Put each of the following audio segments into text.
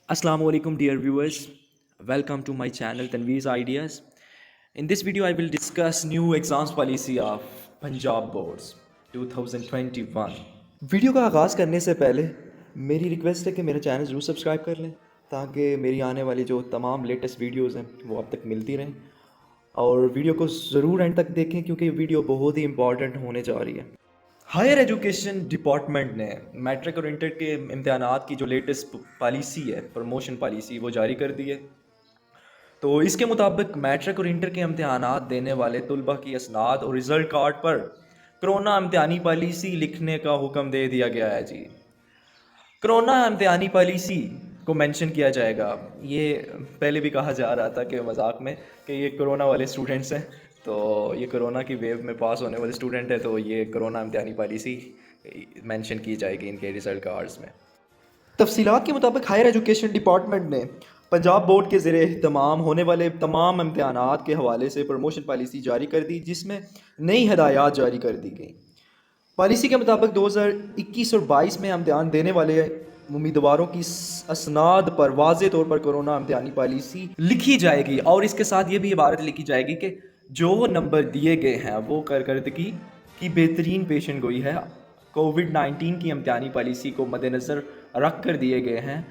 Assalamu alaikum dear viewers. Welcome to my channel Tanveer's Ideas. In this video I will discuss new exams policy of Punjab Boards 2021. Video کا آغاز کرنے سے پہلے میری request ہے کہ میرا چینل ضرور سبسکرائب کر لیں تاکہ میری آنے والی جو تمام لیٹسٹ ویڈیوز ہیں وہ اب تک ملتی رہیں، اور ویڈیو کو ضرور اینڈ تک دیکھیں کیونکہ یہ ویڈیو بہت ہی امپورٹنٹ ہونے جا رہی ہے۔ ہائر ایجوکیشن ڈپارٹمنٹ نے میٹرک اور انٹر کے امتحانات کی جو لیٹسٹ پالیسی ہے، پروموشن پالیسی، وہ جاری کر دی ہے۔ تو اس کے مطابق میٹرک اور انٹر کے امتحانات دینے والے طلبہ کی اسناد اور رزلٹ کارڈ پر کرونا امتحانی پالیسی لکھنے کا حکم دے دیا گیا ہے جی۔ کرونا امتحانی پالیسی کو مینشن کیا جائے گا۔ یہ پہلے بھی کہا جا رہا تھا کہ مذاق میں کہ یہ کرونا والے اسٹوڈنٹس ہیں، تو یہ کرونا کی ویو میں پاس ہونے والے اسٹوڈنٹ ہیں، تو یہ کرونا امتحانی پالیسی مینشن کی جائے گی ان کے رزلٹ کارڈز میں۔ تفصیلات کے مطابق ہائر ایجوکیشن ڈپارٹمنٹ نے پنجاب بورڈ کے زیر اہتمام ہونے والے تمام امتحانات کے حوالے سے پروموشن پالیسی جاری کر دی، جس میں نئی ہدایات جاری کر دی گئیں۔ پالیسی کے مطابق 2021 اور 22 میں امتحان دینے والے امیدواروں کی اسناد پر واضح طور پر کرونا امتحانی پالیسی لکھی جائے گی، اور اس کے ساتھ یہ بھی عبارت لکھی جائے گی کہ جو نمبر دیے گئے ہیں وہ کارکردگی کی بہترین پیشن گوئی ہے، کووڈ-19 کی امتحانی پالیسی کو مد نظر رکھ کر دیے گئے ہیں،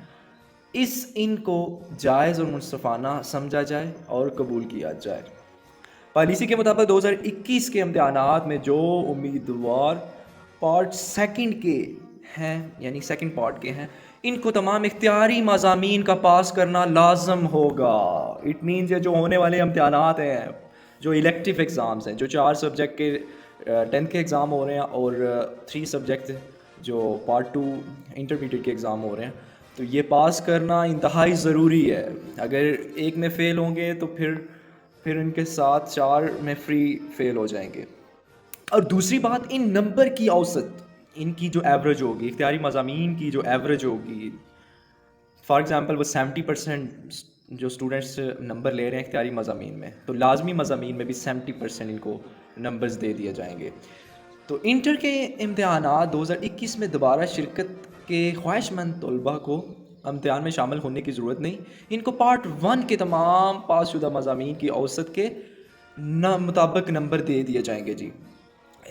ان کو جائز اور منصفانہ سمجھا جائے اور قبول کیا جائے۔ پالیسی کے مطابق 2021 کے امتحانات میں جو امیدوار پارٹ سیکنڈ کے ہیں، یعنی سیکنڈ پارٹ کے ہیں، ان کو تمام اختیاری مضامین کا پاس کرنا لازم ہوگا۔ اٹ مینز یہ جو ہونے والے امتحانات ہیں، جو الیکٹیو ایگزامز ہیں، جو 4 سبجیکٹ کے 10th کے ایگزام ہو رہے ہیں اور 3 سبجیکٹ جو پارٹ 2 انٹرمیڈیٹ کے ایگزام ہو رہے ہیں، تو یہ پاس کرنا انتہائی ضروری ہے۔ اگر ایک میں فیل ہوں گے تو پھر ان کے ساتھ 4 میں فری فیل ہو جائیں گے۔ اور دوسری بات، ان نمبر کی اوسط، ان کی جو ایوریج ہوگی، اختیاری مضامین کی جو ایوریج ہوگی، فار ایگزامپل وہ 70% جو اسٹوڈنٹس نمبر لے رہے ہیں اختیاری مضامین میں، تو لازمی مضامین میں بھی 70% ان کو نمبرز دے دیے جائیں گے۔ تو انٹر کے امتحانات 2021 میں دوبارہ شرکت کے خواہش مند طلباء کو امتحان میں شامل ہونے کی ضرورت نہیں، ان کو پارٹ 1 کے تمام پاس شدہ مضامین کی اوسط کے مطابق نمبر دے دیے جائیں گے جی۔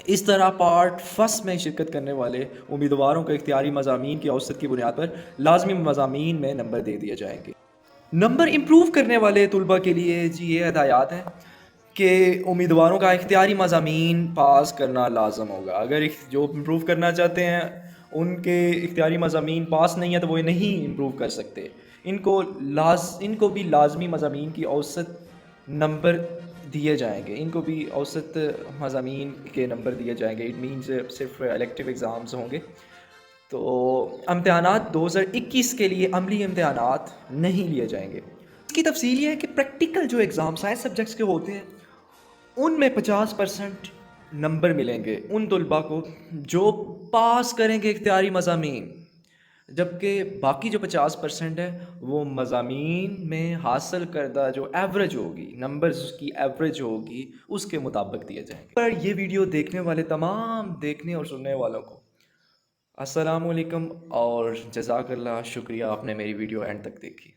اس طرح پارٹ 1 میں شرکت کرنے والے امیدواروں کو اختیاری مضامین کی اوسط کی بنیاد پر لازمی مضامین میں نمبر دے دیے جائیں گے۔ نمبر امپروو کرنے والے طلباء کے لیے جی یہ ہدایات ہیں کہ امیدواروں کا اختیاری مضامین پاس کرنا لازم ہوگا۔ اگر جو امپروو کرنا چاہتے ہیں ان کے اختیاری مضامین پاس نہیں ہیں تو وہ نہیں امپروو کر سکتے۔ ان کو بھی لازمی مضامین کی اوسط نمبر دیے جائیں گے، ان کو بھی اوسط مضامین کے نمبر دیے جائیں گے۔ اٹ مینز صرف الیکٹیو ایگزامز ہوں گے۔ تو امتحانات 2021 کے لیے عملی امتحانات نہیں لیے جائیں گے۔ اس کی تفصیل یہ ہے کہ پریکٹیکل جو ایگزام سائنس سبجیکٹس کے ہوتے ہیں ان میں 50% نمبر ملیں گے ان طلباء کو جو پاس کریں گے اختیاری مضامین، جبکہ باقی جو 50% ہے وہ مضامین میں حاصل کردہ جو ایوریج ہوگی، نمبرز کی ایوریج ہوگی، اس کے مطابق دیے جائیں گے۔ پر یہ ویڈیو دیکھنے والے تمام دیکھنے اور سننے والوں کو السلام علیکم اور جزاک اللہ، شکریہ آپ نے میری ویڈیو اینڈ تک دیکھی۔